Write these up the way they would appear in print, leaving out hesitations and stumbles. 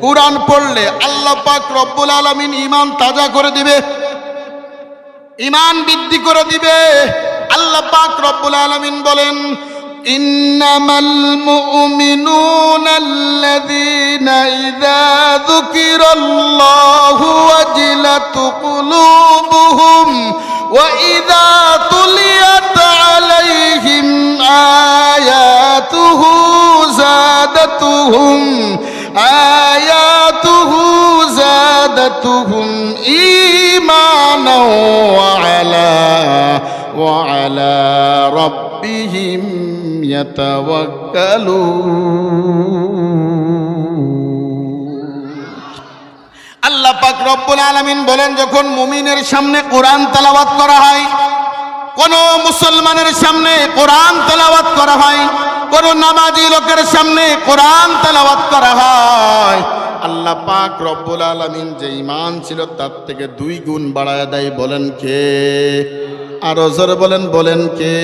কুরআন পড়লে আল্লাহ পাক রব্বুল আলামিন ঈমান তাজা করে দিবে, ঈমান বৃদ্ধি করে দিবে। আল্লাহ পাক রব্বুল আলামিন বলেন, ইন্নামাল মুমিনুনা আল্লাযীনা ইযা যুকিরাল্লাহু ওয়াজিলাত কুলুবুহুম ওয়া ইযা তুলিয়াত আলাইহিম আয়াতুহু যাদাতুহুম ঈমানা ওয়া আলা রাব্বিহিম ইয়াতাওয়াক্কালুন। আল্লাহ পাক রব্বুল আলামিন বলেন, যখন মুমিনের সামনে কোরআন তেলাওয়াত করা হয়, কোন মুসলমানের সামনে কোরআন তেলাওয়াত করা হয়, কোন নামাজি লোকের সামনে কোরআন তেলাওয়াত করা হয়, আল্লাহ পাক রব্বুল আলামিন যে ঈমান ছিল তার থেকে 2 গুণ বাড়ায় দেয়। বলেন কে? আরো জোরে বলেন, বলেন কে?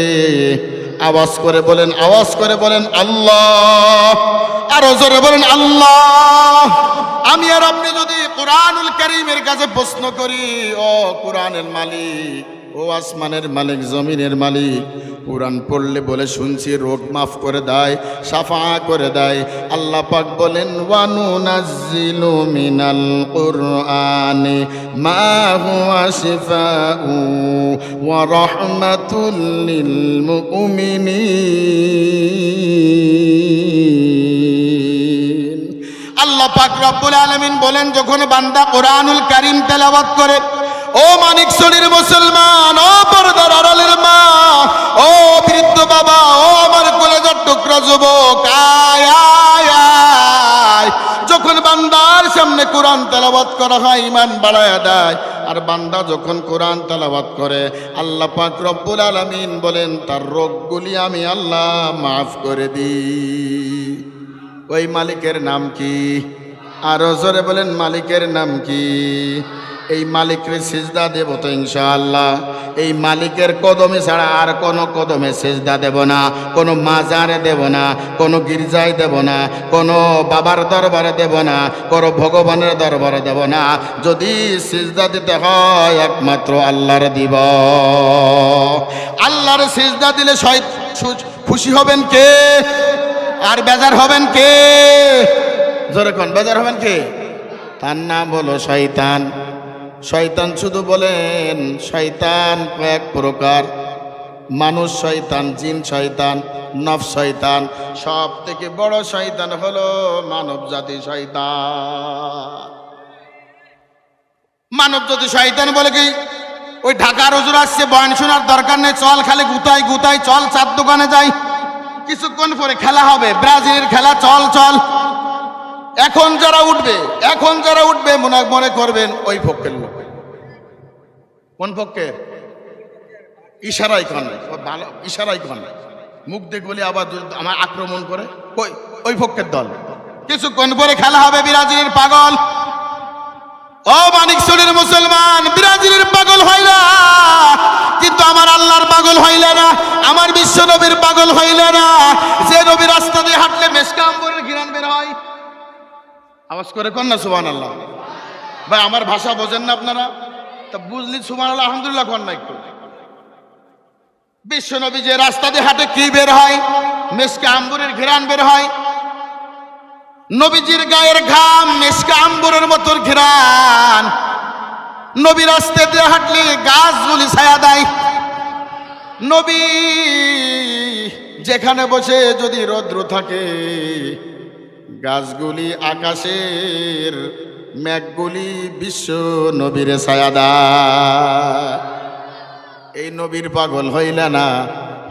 আওয়াজ করে বলেন, আওয়াজ করে বলেন আল্লাহ। আরো জোরে বলেন আল্লাহ। আমি আর আপনি যদি কোরআনুল কারীমের কাছে প্রশ্ন করি, ও কোরআনের মালিক, ও আসমানের মালিক, জমিনের মালিক, কোরআন পড়লে বলে শুনছি রোগ মাফ করে দেয়, সাফা করে দেয়। আল্লাহ পাক বলেন, ওয়া নুনাজ্জিলু মিনাল কুরআনি মা হুয়া শিফাউ ওয়া রাহমাতুল লিল মুমিনিন। আল্লাহ পাক রব্বুল আলামিন বলেন, যখন বান্দা কোরআনুল কারীম তেলাওয়াত করে, ও মানিক শরীর মুসলমান, ও পর্দার আড়ালের মা, ও বৃদ্ধ বাবা, ও আমার কলেজার টুকরা যুবক, আয় আয় আয়। যখন বান্দার সামনে কোরআন তেলাওয়াত করা হয়, ঈমান বাড়ায়া দেয়। আর বান্দা যখন কোরআন তেলাওয়াত করে, আল্লাহ পাক রব্বুল আলামিন বলেন, তার রোগগুলি আমি আল্লাহ মাফ করে দিই। ওই মালিকের নাম কি? আরো জোরে বলেন, মালিকের নাম কি? এই মালিকের সিজদা দেব তো ইনশাআল্লাহ। এই মালিকের কদমে ছাড়া আর কোনো কদমে সিজদা দেব না, কোনো মাজারে দেব না, কোনো গির্জায় দেব না, কোনো বাবার দরবারে দেব না, কোনো ভগবানের দরবারে দেব না। যদি সিজদা দিতে হয় একমাত্র আল্লাহর দিব। আল্লাহর সিজদা দিলে খুশি হবেন কে? আর বেজার হবেন কে? জোরে কোন, বেজার হবেন কে? তার নাম হলো শয়তান। শয়তান শুধু বলেন, শয়তান কয়েক প্রকার, মানুষ শয়তান, জিন শয়তান, নফস শয়তান। সব থেকে বড় শয়তান হলো মানব জাতি শয়তান। মানব জাতি শয়তান বলে কি, ওই ঢাকার হুজুর আসছে, বয়ান শোনার দরকার নেই, চল খালি গুতাই গুতাই, চল চার দোকানে যাই, কিছুক্ষণ পরে খেলা হবে, ব্রাজিলের খেলা, চল চল। এখন যারা উঠবে মনে করবেন ওই পক্ষের লোক। কোন পক্ষের? ইশারাই কন, ভালো ইশারাই কন, মুখ দিয়ে বলি আবার আমার আক্রমণ করে, ওই পক্ষের দল। কিছুক্ষণ পরে খেলা হবে ব্রাজিলের পাগল। ও মানিক শরীর মুসলমান, ব্রাজিলের পাগল হয় না, কিন্তু আমার আল্লাহর পাগল হইলে না, আমার বিশ্ব নবীর পাগল হইলে না। যে নবী রাস্তা দিয়ে হাঁটলে মেশকা আম্বরের ঘিরান বের হয়। আওয়াজ করে কন না সুবহানাল্লাহ। ভাই আমার ভাষা বোঝেন না আপনারা? তা বুঝলি সুবহানাল্লাহ আলহামদুলিল্লাহ কন না একটু। বিশ্ব নবী যে রাস্তা দিয়ে হাঁটে কি বের হয়? মেশকা আম্বরের ঘিরান বের হয়। নবীজির গায়ের ঘাম মেশকা আম্বরের মতো ঘিরান। নবী রাস্তা দিয়ে হাঁটলে গাছগুলি ছায়া দেয়। নবী যেখানে বসে যদি রৌদ্র থাকে, গাছগুলি আকাশের মেঘগুলি বিশ্ব নবীর ছায়া দেয়। এই নবীর পাগল হইলা না,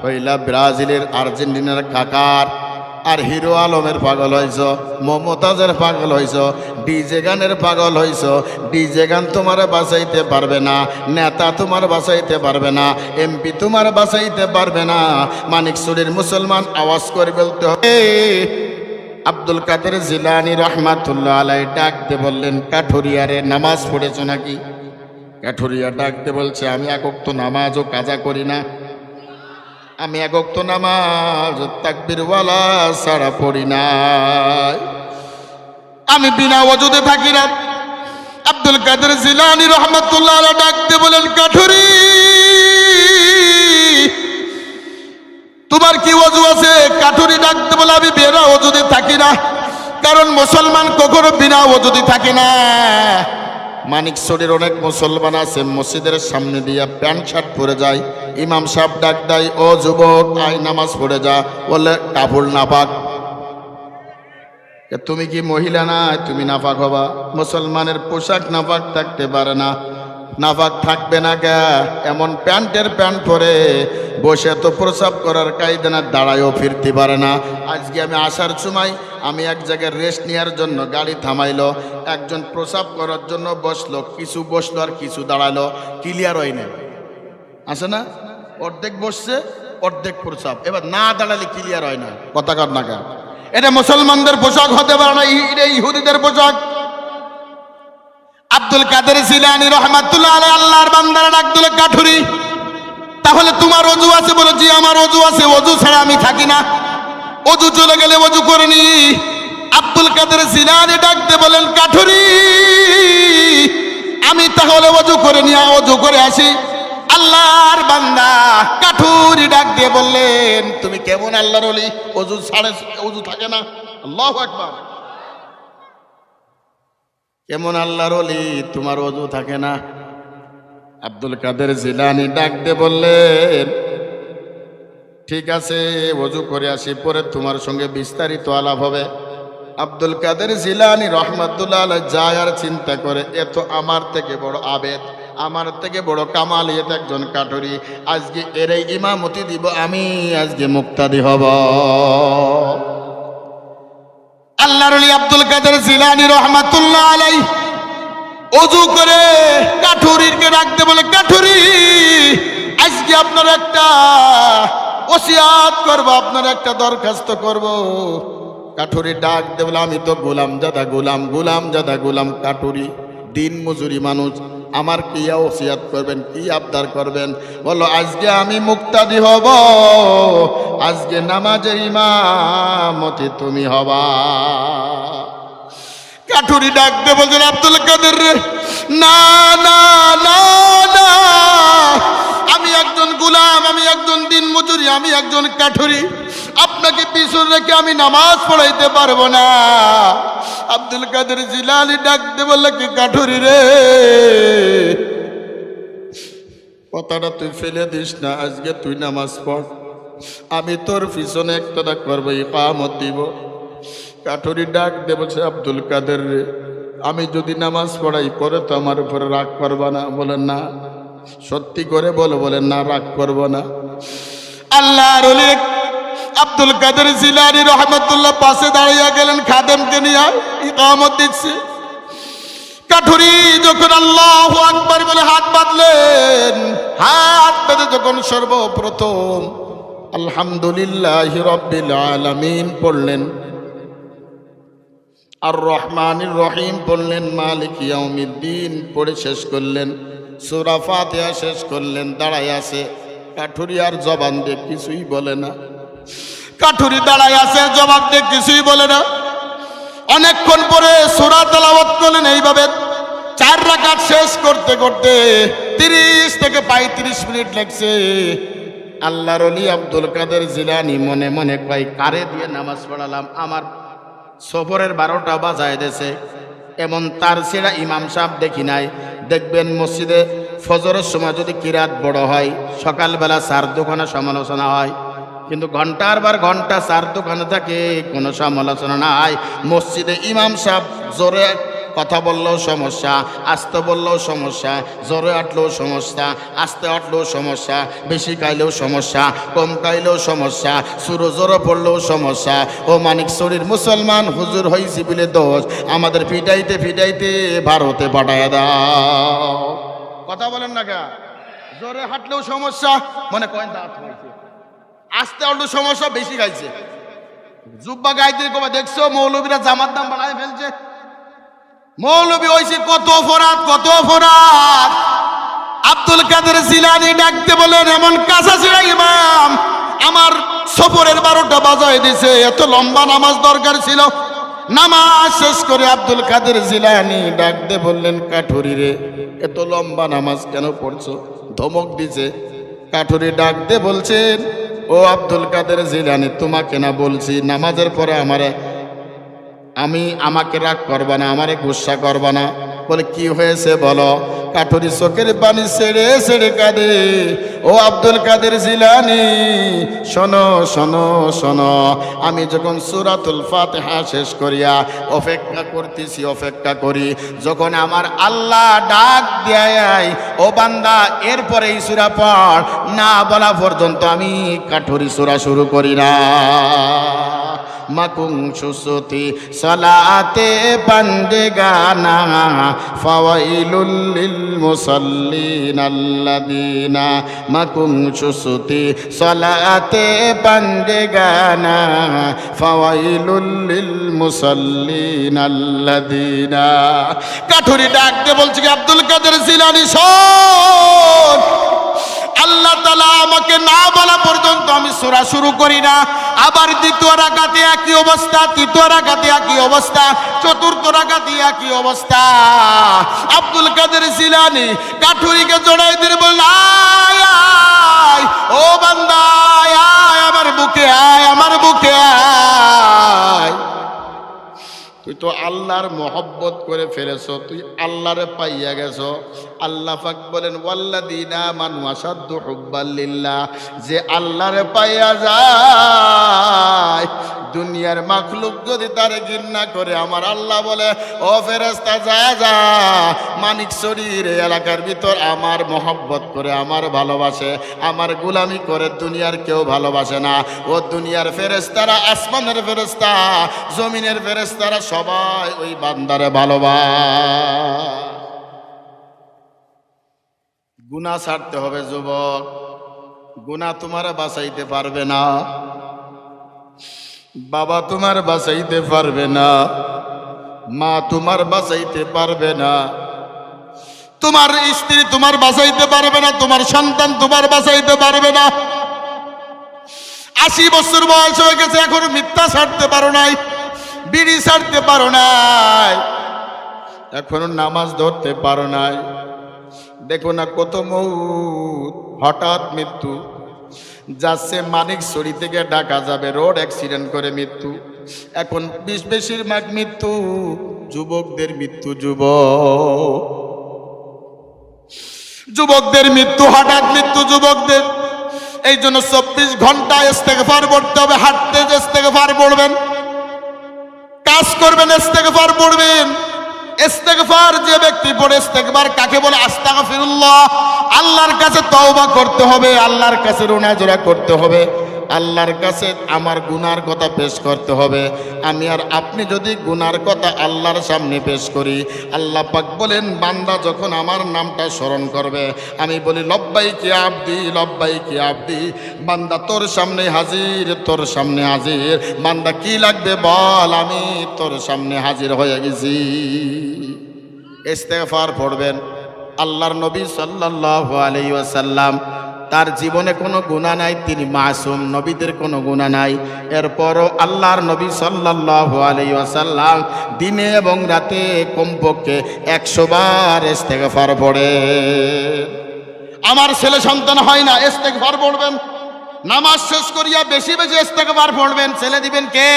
হইলা ব্রাজিলের, আর্জেন্টিনার কাকার আর হিরো আলমের পাগল হইছ, মমতাজের পাগল হইছ, ডিজে গানের পাগল হইছ। ডিজে গান তোমার বাঁচাইতে পারবে না, নেতা তোমার বাঁচাইতে পারবে না, এমপি তোমার বাঁচাইতে পারবে না। মানিক শরীর মুসলমান, আওয়াজ করে বলতে হবে। আব্দুল কাদের জিলানী রহমাতুল্লাহ আলাইহি ডাকতে বললেন, কাঠুরিয়ারে নামাজ পড়েছো নাকি? কাঠুরিয়া ডাকতে বলছে, আমি এক ওয়াক্ত নামাজও কাজা করি না, আমি এক ওয়াক্ত নামাজ তাকবীরওয়ালা ছাড়া পড়ি না। আমি বিনা ওযুতে থাকি না। আব্দুল কাদের জিলানী রহমাতুল্লাহ আলাইহি ডাকতে বলেন, কাঠুরি তোমার কি ওযু আছে? কাঠুরি ডাকতে বলে, আমি বিনা ওযুতে থাকি না, কারণ মুসলমান কখনো বিনা ওযুতে থাকে না। মানিকছড়ির অনেক মুসলমান আছে মসজিদের সামনে দিয়া প্যান্ট শার্ট পরে যায়, ইমাম সাহেব ডাক দেয়, ও যুবক আয় নামাজ পড়ে যা, বলে কাপড় নাপাক। তুমি কি মহিলা না, তুমি নাপাক হবা? মুসলমানের পোশাক নাপাক থাকতে পারে না, নাপাক থাকবে না কে? এমন প্যান্টের প্যান্ট পরে বসে তো প্রসাব করার কায়দা না, দাঁড়ায়ও ফিরতে পারে না। আজকে আমি আসার সময় আমি এক জায়গায় রেস্ট নেওয়ার জন্য গাড়ি থামাইলো, একজন প্রসাব করার জন্য বসলো, কিছু বসলো আর কিছু দাঁড়ালো, ক্লিয়ার হয় না, আসে না? অর্ধেক বসছে অর্ধেক প্রসাব, এবার না দাঁড়ালে ক্লিয়ার হয় না, কথা কর না কা? এটা মুসলমানদের পোশাক হতে পারে না, এটা ইহুদিদের পোশাক। আব্দুল কাদের জিলানী রহমাতুল্লাহ আলাইহি আল্লাহর বান্দারা ডাক দিল, কাঠুরি তাহলে তোমার ওযু আছে? বলে জি আমার ওযু আছে, ওযু ছাড়া আমি থাকি না, ওযু চলে গেলে ওযু করে নি। আব্দুল কাদের জিলানী ডাকতে বলেন, কাঠুরি আমি তাহলে ওযু করে নিয়ে ওযু করে আসি। আল্লাহর বান্দা কাঠুরি ডাক দিয়ে বললেন, তুমি কেমন আল্লাহর ওলি, ওযু ছাড়ে ওযু থাকে না? আল্লাহু আকবার। কেমন আল্লাহর ওলি, তোমার ওযু থাকে না? আব্দুল কাদের জিলানী ডাক দিয়ে বললেন, ঠিক আছে ওযু করে আসি, পরে তোমার সঙ্গে বিস্তারিত আলাপ হবে। আব্দুল কাদের জিলানী রহমাতুল্লাহ আলাইহি যায় আর চিন্তা করে, এত আমার থেকে বড় আবেদ, আমার থেকে বড় কামালিয়ত একজন কাঠুরি, আজকে এরই ইমামতি দিব, আমি আজকে মুক্তাদি হব। আল্লাহর ওলি আব্দুল কাদের জিলানী রহমাতুল্লাহ আলাইহি ওযু করে কাঠুরিকে ডাকতে বলে, কাঠুরি আজকে আপনার একটা ওসিয়াত করব, আপনার একটা দরখাস্ত করব। কাঠুরি ডাক দে বলে, আমি তো গোলাম জাদা গোলাম, গোলাম জাদা গোলাম কাঠুরি, দিন মজুরি মানুষ, আমার কি ওসিয়াত করবেন, কি আবদার করবেন? বলো, আজকে আমি মুক্তাদি হব, আজকে নামাজের ইমামতি তুমি হবা। কাঠুরি ডাক দে বলছেন, আব্দুল কাদের রে, না না না না, আমি একজন গোলাম, আমি একজন দিন মজুরি, আমি একজন কাঠুরি, আপনাকে পিছনে রেখে আমি নামাজ পড়াইতে পারবো না। আব্দুল কাদের জিলানী ডাক দে বলল, কি কাঠুরি রে, কথাটা তুই ফেলে দিস না, আজকে তুই নামাজ পড়, আমি তোর পিছনে একটা করবো, ইকামত দিব। কাঠুরি ডাক দে বলছে, আব্দুল কাদের রে, আমি যদি নামাজ পড়াই পরে তো আমার উপরে রাগ করবা না? বলেন না, সত্যি করে বলো, বলেন না রাগ করব না। আল্লাহর ওলি আব্দুল কাদের জিলানী রহমাতুল্লাহ পাশে দাঁড়িয়ে গেলেন, খাদেমকে নিয়ে ইকামত দিচ্ছে। কাঠুরি যখন আল্লাহু আকবার বলে হাত বাঁধলেন, হাত বেঁধে যখন সর্বপ্রথম আলহামদুলিল্লাহি রাব্বিল আলামিন পড়লেন, আর রহমানির রহিম পড়লেন, মালিক ইয়াউমিদ্দিন পড়ে শেষ করলেন, সূরা ফাতিহা শেষ করলেন, দাঁড়ায় আছে। কাঠুরি আর জবান দিয়ে কিছুই বলে না, কাঠুরি দাঁড়ায় আছে, জবান দিয়ে কিছুই বলে না। অনেকক্ষণ পরে সূরা তেলাওয়াত করলেন, এইভাবে 4 রাকাত শেষ করতে করতে 30 থেকে 35 মিনিট লাগছে। আল্লাহর ওলি আব্দুল কাদের জিলানী মনে মনে কয়, কারে দিয়ে নামাজ পড়ালাম, আমার সফরের 12টা বাজায় দিয়েছে। এমন তার সেরা ইমাম সাহেব দেখি নাই। দেখবেন মসজিদে ফজরের সময় যদি কিরাত বড় হয়, সকালবেলা 4 দোকানে সমালোচনা হয়, কিন্তু ঘন্টার বার ঘন্টা 4 দোকানে থাকে, কোনো সমালোচনা নাই। মসজিদে ইমাম সাহেব জোরে কথা বললেও সমস্যা, আস্তে বললেও সমস্যা, জোরে আটলেও সমস্যা, আস্তে আটলেও সমস্যা, বেশি খাইলেও সমস্যা, কম খাইলেও সমস্যা, সুরো জোরে পড়লেও সমস্যা। ও মানিকছড়ির মুসলমান হুজুর হইছি বলে দোষ, আমাদের ফিটাইতে ফিটাইতে ভারতে পাঠায় দাও। কথা বলেন না কা? জোরে হাঁটলেও সমস্যা, মনে কয়েন দাঁত হয়েছে, আস্তে আটলেও সমস্যা, বেশি খাইছে। জুব্বা গাইতে কবে দেখছো মৌলবীরা জামার দাম বাড়ায় ফেলছে? মৌলবী হইছে কত অপরাধ, কত অপরাধ। আব্দুল কাদের জিলানী ডাকতে বলেন, এমন কাঁচা ছিড়া ইমাম আমার সফরের 12টা বাজায় দিছে, এত লম্বা নামাজ দরকার ছিল? নামাজ শেষ করে আব্দুল কাদের জিলানী ডাক দিয়ে বললেন, কাঠুরি রে, এত লম্বা নামাজ কেন পড়ছো? ধমক দিছে। কাঠুরি ডাক দিয়ে বলছেন, ও আব্দুল কাদের জিলানী, তোমাকে না বলছি নামাজের পরে আমাকে রাগ করবা না, আমারে গুসা করবা না। বলে কি হয়েছে বলো। কাঠুরি চোখের পানি ছেড়ে ছেড়ে কাঁদে, ও আব্দুল কাদের জিলানী, শোনো শোনো শোনো, আমি যখন সূরাতুল ফাতিহা শেষ করিয়া অপেক্ষা করি, যখন আমার আল্লাহ ডাক দেয়, ও বান্দা এরপরে এই সূরা পড়, না বলা পর্যন্ত আমি কাঠুরি সূরা শুরু করি না। মাকুং সুসুতি সালাতে পান্ডেগানা ফাওয়াইলুল লিল মুসাল্লিন আল্লাযিনা মাকুং সুসুতি সালাতে পান্ডেগানা ফাওয়াইলুল লিল মুসাল্লিন আল্লাযিনা। কাঠুরি ডাক দিয়ে বলছে কি, আব্দুল কাদের জিলানী শোন, আল্লাহ তাআলা আমাকে না বলা পর্যন্ত আমি সূরা শুরু করি না। আবার দ্বিতীয় রাকাতে একই অবস্থা, তৃতীয় রাকাতে একই অবস্থা, চতুর্থ রাকাতে একই অবস্থা। আব্দুল কাদের জিলানী কাঠুরিকে জড়াই দিয়ে বললেন, আয় আয় ও বান্দা, আয় আয় আমার বুকে আয়, আমার বুকে আয়। তুই তো আল্লাহর মহব্বত করে ফেলেছো, তুই আল্লাহরে পাইয়া গেছো। আল্লাহ পাক বলেন, ওয়াল্লাযীনা আমানু আশাদ্দু হুব্বাল লিল্লাহ, যে আল্লাহরে পাইয়া যায়, দুনিয়ার মাখলুক যদি তারে ঘৃণা করে, আমার আল্লাহ বলে, ও ফেরেশতা যা যা, মানিকছড়ির এলাকার ভিতর আমার মহব্বত করে, আমার ভালোবাসে, আমার গোলামি করে দুনিয়ার কেউ ভালোবাসে না। ও দুনিয়ার ফেরেশতারা, আসমানের ফেরেশতা, জমিনের ফেরেশতারা সবাই ওই বান্দারে ভালোবাসে। গুনাহ ছাড়তে হবে যুবক, গুনাহ তোমার বাঁচাইতে পারবে না, বাবা তোমার বাঁচাইতে পারবে না, মা তোমার বাঁচাইতে পারবে না, তোমার স্ত্রী তোমার বাঁচাইতে পারবে না, তোমার সন্তান তোমার বাঁচাইতে পারবে না। 80 বছর বয়স হয়ে গেছে, এখন মিথ্যা ছাড়তে পারো নাই, বিড়ি ছাড়তে পারো নাই, এখনো নামাজ ধরতে পারো নাই। দেখো না কত মৌত, হঠাৎ মৃত্যু যাচ্ছে। মানিকছড়ি থেকে ঢাকা যাবে, রোড অ্যাক্সিডেন্ট করে মৃত্যু। এখন বেশিরভাগ মৃত্যু যুবকদের মৃত্যু, যুবকদের মৃত্যু, হঠাৎ মৃত্যু যুবকদের। এই জন্য 24 ঘন্টা ইস্তেগফার পড়তে হবে। হাঁটতে ইস্তেগফার পড়বেন, কাজ করবেন ইস্তেগফার পড়বেন। ইস্তেগফার যে ব্যক্তি পড়ে, ইস্তেগফার কাকে বলে? আস্তাগফিরুল্লাহ, আল্লাহর কাছে তওবা করতে হবে, আল্লাহর কাছে রোনাজোরা করতে হবে, আল্লাহর কাছে আমার গুনার কথা পেশ করতে হবে। আমি আর আপনি যদি গুনার কথা আল্লাহর সামনে পেশ করি, আল্লাহ পাক বলেন, বান্দা যখন আমার নামটা স্মরণ করবে, আমি বলি লব্বাইকি আবদি, লব্বাইকি আবদি, বান্দা তোর সামনে হাজির, তোর সামনে হাজির। বান্দা কি লাগবে বল, আমি তোর সামনে হাজির হয়ে গেছি। ইস্তেগফার পড়বেন। আল্লাহর নবী সাল্লাল্লাহু আলাইহি ওয়াসাল্লাম, তার জীবনে কোনো গুনাহ নাই, তিনি মাসুম, নবীদের কোনো গুনাহ নাই। এরপরও আল্লাহর নবী সাল্লাল্লাহু আলাইহি ওয়াসাল্লাম দিনে এবং রাতে কমপক্ষে 100 বার ইস্তেগফার পড়ে। আমার ছেলে সন্তান হয় না, ইস্তেগফার পড়বেন। নামাজ শেষ করিয়া বেশি বেশি ইস্তেগফার পড়বেন। ছেলে দিবেন কে?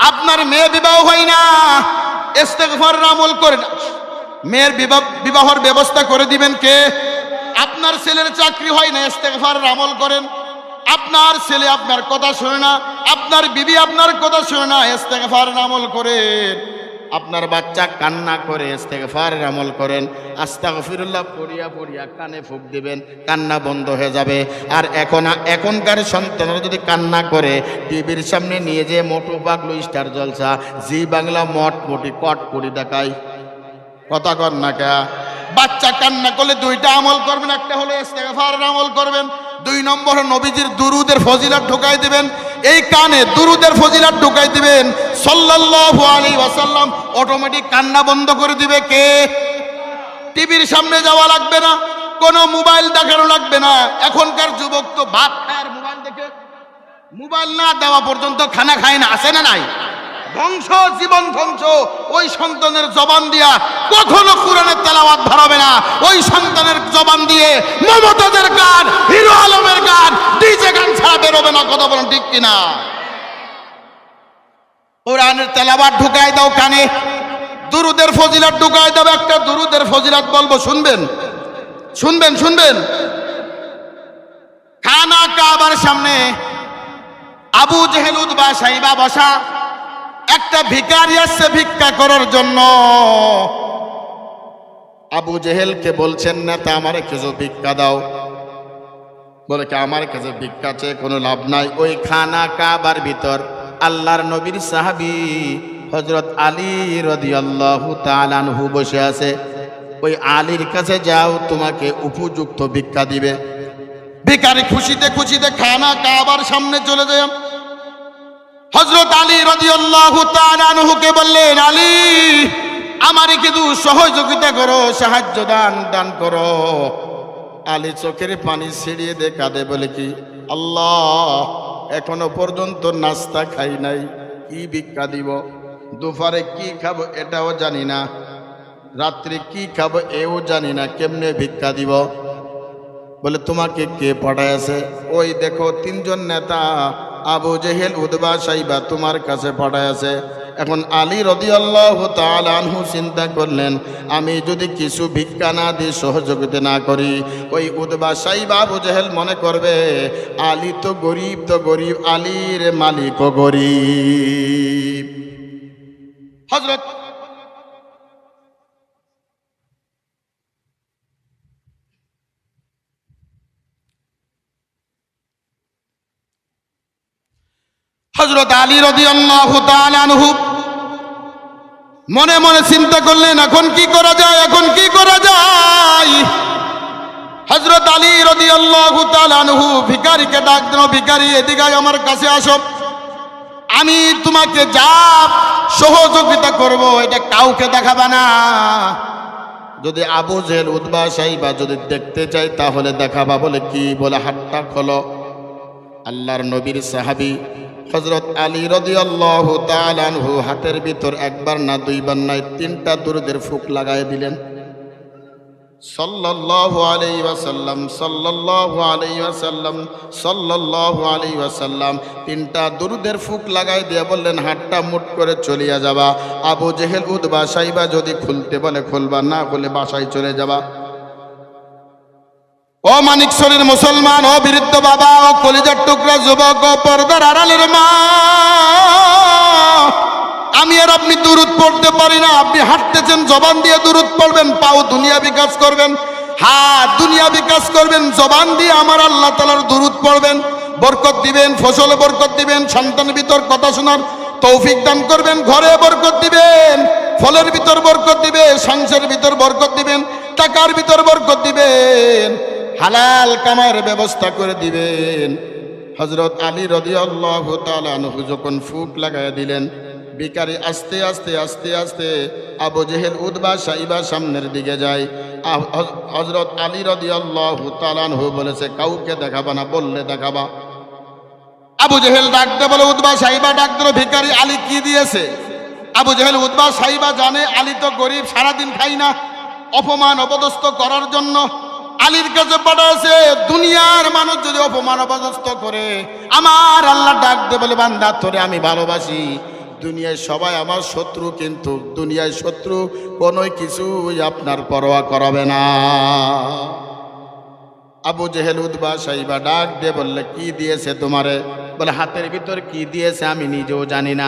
আপনার মেয়ে বিবাহ হয় না, ইস্তেগফারের আমল করেন। মেয়ের বিবাহের ব্যবস্থা করে দিবেন কে? আপনার ছেলের চাকরি হয় না, ইস্তেগফারের আমল করেন। আপনার ছেলে আপনার কথা শুনে না, আপনার বিবি আপনার কথা শুনে না, ইস্তেগফারের আমল করেন। আপনার বাচ্চা কান্না করে, ইস্তেগফারের আমল করেন। আস্তাগফিরুল্লাহ পড়িয়া পড়িয়া কানে ফুঁক দিবেন, কান্না বন্ধ হয়ে যাবে। আর এখনকার সন্তানরা যদি কান্না করে, টিভির সামনে নিয়ে যে মোটু পাগলু স্টার জলসা, জি বাংলা মটমুটি কটকটি দেখায়, কথা কর না কে? বাচ্চা কান্না করলে 2টা আমল করবেন, একটা হলো ইস্তেগফারের আমল করবেন, 2 নম্বর নবীজির দুরুদের ফজিলত ঢুকাই দিবেন। এই কানে দুরুদের ফজিলত ঢুকাই দিবেন সাল্লাল্লাহু আলাইহি ওয়াসাল্লাম, অটোমেটিক কান্না বন্ধ করে দিবে কে? টিভির সামনে যাওয়া লাগবে না, কোনো মোবাইল দেখানো লাগবে না। এখনকার যুবক তো ভাত খায় আর মোবাইল দেখে, মোবাইল না দেওয়া পর্যন্ত খানা খায় না, আছে না নাই? ধ্বংস, জীবন ধ্বংস। ওই সন্তানের জবান দিয়া কখনো কোরআনের তেলাওয়াত ধরাবে না। ওই সন্তানের জবান দিয়ে মমতাজের গান, হিরো আলমের গান, ডিজে গান ছাড়া বেরোবে না। কথা বলেন ঠিক কিনা? কোরআনের তেলাওয়াত ঢুকাই দাও কানে, দুরুদের ফজিলত ঢুকাই দাও। একটা দুরুদের ফজিলত বলবো, শুনবেন শুনবেন শুনবেন। খানা কাবার সামনে আবু জেহেল উতবা সাইবা বসা। একটা ভিখারি আসছে ভিক্ষা করার জন্য। আবু জেহেলকে বলছেন, নেতা আমার কিছু ভিক্ষা দাও। বলে কি আমার কাছে ভিক্ষা চেয়ে কোনো লাভ নাই। ওই খানা কাবার ভিতর আল্লাহর নবীর সাহাবী হযরত আলী রাদিয়াল্লাহু তাআলা আনহু বসে আছে। ওই আলীর কাছে যাও, তোমাকে উপযুক্ত ভিক্ষা দিবে। ভিখারি খুশিতে খুশিতে খানা কাবার সামনে চলে যায়। হযরত আলী রাদিয়াল্লাহু তাআলা আনহুকে বললেন, আলী আমারে কিছু সহযোগিতা করো, সাহায্য দান করো। আলী চোখের পানি ছিড়িয়ে দে কাঁদে, বলে কি আল্লাহ এখনো পর্যন্ত নাস্তা খাই নাই, কি ভিক্ষা দিব? দুপুরে কি খাবো এটাও জানি না, রাত্রে কি খাবো এও জানি না, কেমনে ভিক্ষা দিব? বলে তোমাকে কে পাঠাইছে? ওই দেখো তিনজন নেতা আবু জেহেল উতবা সাইবা তোমার কাছে পাঠাইছে। এখন আলী রাদিয়াল্লাহু তাআলা আনহু চিন্তা করলেন, আমি যদি কিছু ভিক্ষা না দিই, সহযোগিতা না করি, ওই উতবা সাইবা আবু জেহেল মনে করবে আলী তো গরিব, আলীর মালিকও গরিব। হযরত আলী রাদিয়াল্লাহু তাআলা আনহু মনে মনে চিন্তা করলেন, এখন কি করা যায়, এখন কি করা যায়? হযরত আলী রাদিয়াল্লাহু তাআলা আনহু ভিখারিকে ডাক দিল, ভিখারি এদিকে আমার কাছে আসো, আমি তোমাকে যা সহযোগিতা করব এটা কাউকে দেখাবা না। যদি আবু জেহেল উতবা সাইবা যদি দেখতে চাই তাহলে দেখাবা। বলে কি? বলে হাতটা খোলো। আল্লাহর নবীর সাহাবী হযরত আলী রাদিয়াল্লাহু তাআলা আনহু হাতের ভিতর একবার না দুইবার নয় তিনটা দুরুদের ফুঁক লাগাই দিলেন। সাল্লাল্লাহু আলাইহি ওয়াসাল্লাম, সাল্লাল্লাহু আলাইহি ওয়াসাল্লাম, সাল্লাল্লাহু আলাইহি ওয়াসাল্লাম। তিনটা দুরুদের ফুঁক লাগাই দিয়ে বললেন, হাতটা মুট করে চলিয়া যাবা। আবু জেহেল উতবা সাইবা যদি খুলতে বলে খুলবা, না বলে বাসায় চলে যাবা। ও মানিকশরীর মুসলমান, ও বৃদ্ধ বাবা, ও কলিজার টুকরা যুবক, ও পর্দার আড়ালের মা, আমি আর আপনি দুরুদ পড়তে পারি না। আপনি হাঁটতেছেন, জবান দিয়ে দুরুদ পড়বেন, পাও দুনিয়া বিকাশ করবেন, হাত দুনিয়া বিকাশ করবেন, জবান দিয়ে আমার আল্লাহ তাআলার দুরুদ পড়বেন, বরকত দিবেন, ফসলে বরকত দিবেন, সন্তান ভিতর কথা শোনার তৌফিক দান করবেন, ঘরে বরকত দিবেন, ফলের ভিতর বরকত দিবে, সংসারের ভিতর বরকত দিবেন, টাকার ভিতর বরকত দিবেন, হালাল কামার ব্যবস্থা করে দিবেন। হযরত আলী রাদিয়াল্লাহু তাআলা আনহু যখন ফুঁক লাগায় দিলেন, ভিখারি আস্তে আস্তে আস্তে আস্তে আবু জেহেল উতবা সাইবা সামনের দিকে যায়। হযরত আলী রাদিয়াল্লাহু তাআলা আনহু বলেছে, কাউকে দেখাবা না, বললে দেখাবা। আবু জেহেল ডাকতে বলে, উতবা সাইবা ডাক দিল, ভিখারি আলী কি দিয়েছে? আবু জেহেল উতবা সাইবা জানে আলী তো গরিব, সারাদিন খাই না, অপমান অপদস্থ করার জন্য আলীর কাছে পাঠাইছে। দুনিয়ার মানুষ যদি অপমান অপদস্থ করে, আমার আল্লাহ ডাকতে বলে, বান্দা তোরে আমি ভালোবাসি, দুনিয়ায় সবাই আমার শত্রু, কিন্তু দুনিয়ায় শত্রু কোনো কিছুই আপনার পরোয়া করাবে না। আবু জেহেল উতবা সাইবা ডাক দিয়ে বললে, কি দিয়েছে তোমারে? বলে হাতের ভিতর কি দিয়েছে আমি নিজেও জানি না,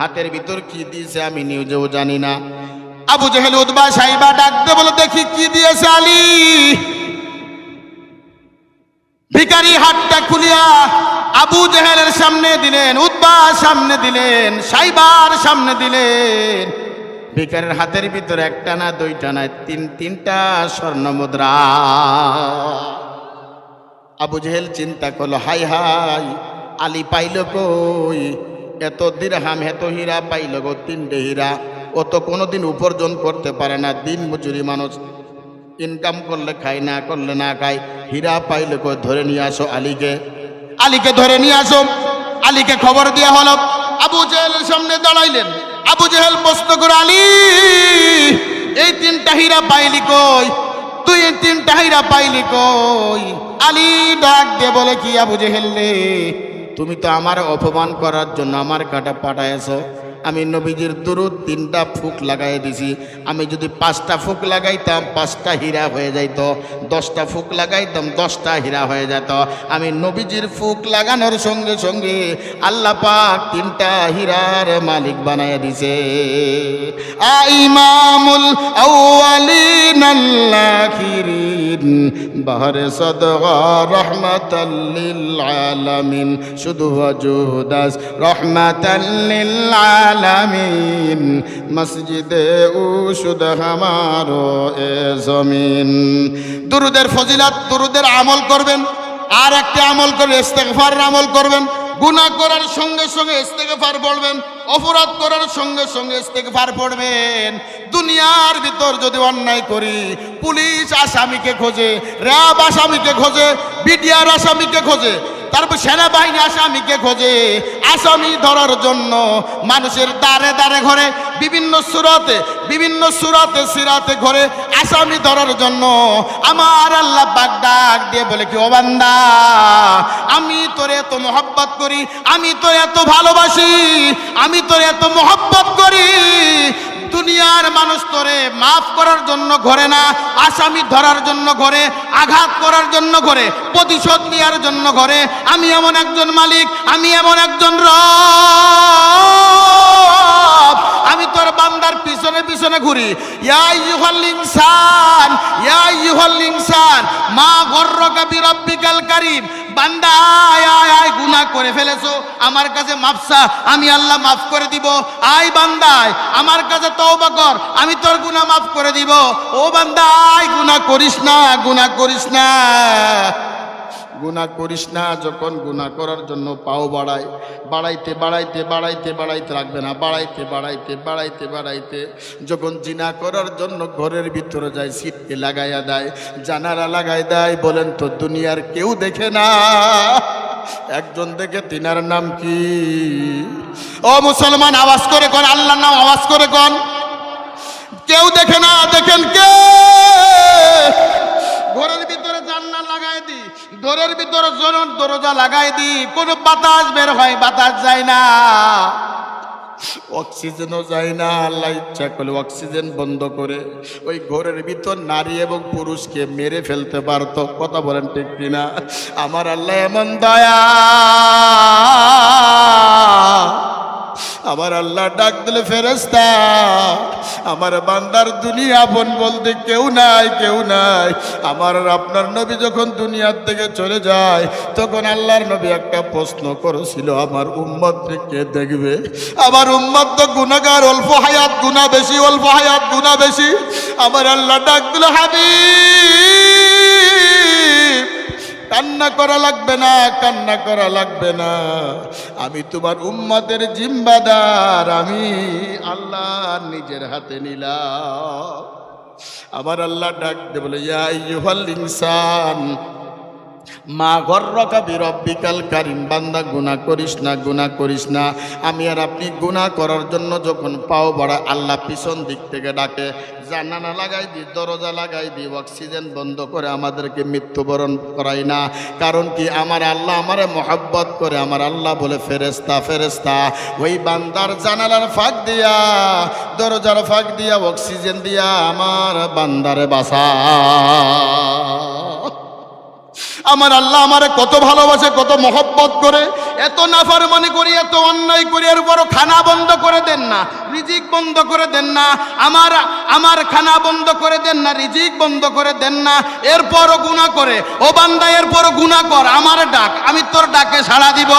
হাতের ভিতর কি দিয়েছে আমি নিজেও জানি না। আবু জেহেল উতবা সাইবা ডাক দিয়ে বলে, দেখি কি দিয়েছে আলী। ভিখারি হাতটা খুলিয়া আবু জেহেলের সামনে দিলেন, উতবার সামনে দিলেন, সাইবার সামনে দিলেন। ভিখারির হাতের ভিতরে একটা না দুইটা না তিনটা স্বর্ণ মুদ্রা। আবু জেহেল চিন্তা করলো, হাই হাই আলী পাইল কই? এত দিরহাম এত হীরা পাইল গো, 3টে হীরা। ও তো কোনোদিন উপার্জন করতে পারে না, দিন মজুরি মানুষ, ইনকাম করলে খায়, না করলে না খায়। হীরা পাইলে কই? ধরে নিয়ে আসো আলীকে, আলীকে ধরে নিয়ে আসো। আলীকে খবর দেওয়া হলো। আবু জেহেলের সামনে দাঁড়াইলেন। আবু জেহেল প্রশ্ন করে, আলী এই 3টা হীরা পাইলি কই? তুই এই 3টা হীরা পাইলি কই? আলী ডাক দিয়ে বলে, কি আবু জেহেল রে, তুমি তো আমার অপমান করার জন্য আমার কাটা পাঠাইছো। আমি নবীজির দুরুদ 3টা ফুক লাগাই দিছি। আমি যদি 5টা ফুক লাগাইতাম 5টা হীরা হয়ে যাইত, 10টা ফুক লাগাইতাম 10টা হীরা হয়ে যেত। আমি নবীজির ফুক লাগানোর সঙ্গে সঙ্গে আল্লাহ পাক 3টা হীরার মালিক বানায় দিছে। ইমামুল আউয়ালিন আল আখিরিন বাহরে সদগা রহমাতাল লিল আলামিন, শুধু ওয়াজুদাস রহমাতাল লিল আলামিন, মসজিদে উশুদ হামারো এ জমিন। দুরুদের ফজিলত, দুরুদের আমল করবেন। আর একটা আমল করে ইস্তেগফারের আমল করবেন। গুনাহ করার সঙ্গে সঙ্গে ইস্তেগফার পড়বেন, অপরাধ করার সঙ্গে সঙ্গে ইস্তেগফার পড়বেন। দুনিয়ার ভিতর যদি অন্যায় করি, পুলিশ আসামিকে খোঁজে, র্যাব আসামিকে খোঁজে, বিডিআর আসামিকে খোঁজে, তারপর সেনাবাহিনী আসামিকে খোঁজে। আসামি ধরার জন্য মানুষের দাঁড়ে দাঁড়ে ঘরে বিভিন্ন সুরাতে সিরাতে ঘরে আসামি ধরার জন্য আমার আল্লাহ পাক ডাক দিয়ে বলে, কি ও বান্দা, আমি তোরে এত মহব্বত করি, আমি তোরে এত ভালোবাসি, আমি তোরে এত মহব্বত করি, দুনিয়ার মানুষ তোরে মাফ করার জন্য ঘরে না, আসামি ধরার জন্য ঘরে, আঘাত করার জন্য ঘরে, প্রতিশোধ নেওয়ার জন্য ঘরে। আমি এমন একজন মালিক, আমি এমন একজন রব, আমি তোর বান্দার পিছনে পিছনে ঘুরি। ইয়া আইয়ুহাল ইনসান মা গর্রকা বিরাব্বিকাল কারীম, বান্দা আয় আয় আয়, গুনাহ করে ফেলেছো, আমার কাছে মাফ চা, আমি আল্লাহ মাফ করে দিব। আয় বান্দা আয়, আমার কাছে তওবা কর, আমি তোর গুনাহ মাফ করে দিব। ও বান্দা আয়, গুনাহ করিস না, গুনাহ করিস না, গুনাহ করিস না। যখন গুনাহ করার জন্য পাও বাড়াইতে রাখবে না, বাড়াইতে যখন জিনা করার জন্য ঘরের ভিতরে যায়, সিটকে লাগাইয়া দেয়, জানালা লাগাই দেয়, বলেন তো দুনিয়ার কেউ দেখে না, একজন দেখে, তিনার নাম কি? ও মুসলমান, আওয়াজ করে কোন আল্লাহর নাম, আওয়াজ করে কোন। কেউ দেখে না, দেখেন কে? ঘরের ভিতরে জানলা লাগাই দি, ঘরের ভিতরে দরজা লাগাই দি, কোনো বাতাস বের হয়, বাতাস যায় না, অক্সিজেনও যায় না। আল্লাহ ইচ্ছা করলে অক্সিজেন বন্ধ করে ওই ঘরের ভিতর নারী এবং পুরুষকে মেরে ফেলতে পারত। কথা বলেন ঠিক কিনা? আমার আল্লাহ এমন দয়া, আমার আল্লাহ ডাক দিলে ফেরেশতা, আমার বান্দার দুনিয়া আপন বলতে কেউ নাই, কেউ নাই। আমার আপনার নবী যখন দুনিয়ার থেকে চলে যায়, তখন আল্লাহর নবী একটা প্রশ্ন করেছিল, আমার উম্মতকে কে দেখবে? আমার উম্মত তো গুনাহগার, অল্প হায়াত গুনাহ বেশি, অল্প হায়াত গুনাহ বেশি। আমার আল্লাহ ডাক দিল, হাবিব কান্না করা লাগবে না, কান্না করা লাগবে না, আমি তোমার উম্মতের জিম্মাদার, আমি আল্লাহ নিজের হাতে নিলাম। আমার আল্লাহ ডাক দে বলে, ইয়া আইয়ুহাল ইনসান মা গর্রকা বিরব্বিকাল কারীম, বান্দা গুনাহ করিস না, গুনাহ করিস না। আমি আর আপনি গুনাহ করার জন্য যখন পাও বাড়ায়, আল্লাহ পিছন দিক থেকে ডাকে, জানালা লাগাই দিই, দরজা লাগাই দিই, অক্সিজেন বন্ধ করে আমাদেরকে মৃত্যুবরণ করাই না। কারণ কি? আমার আল্লাহ আমারে মহব্বত করে। আমার আল্লাহ বলে, ফেরেশতা ফেরেশতা ওই বান্দার জানালার ফাঁক দিয়া, দরজার ফাঁক দিয়া, অক্সিজেন দিয়া আমার বান্দারে বাঁচা। আমার আল্লাহ আমারে কত ভালোবাসে, কত মহব্বত করে। এত নাফরমানি করি, এত অন্যায় করি, এর পরও খানা বন্ধ করে দেন না, রিজিক বন্ধ করে দেন না। আমার খানা বন্ধ করে দেন না, রিজিক বন্ধ করে দেন না, এরপরও গুনাহ করে। ও বান্দা, এরপরও গুনাহ কর, আমার ডাক, আমি তোর ডাকে সাড়া দিব।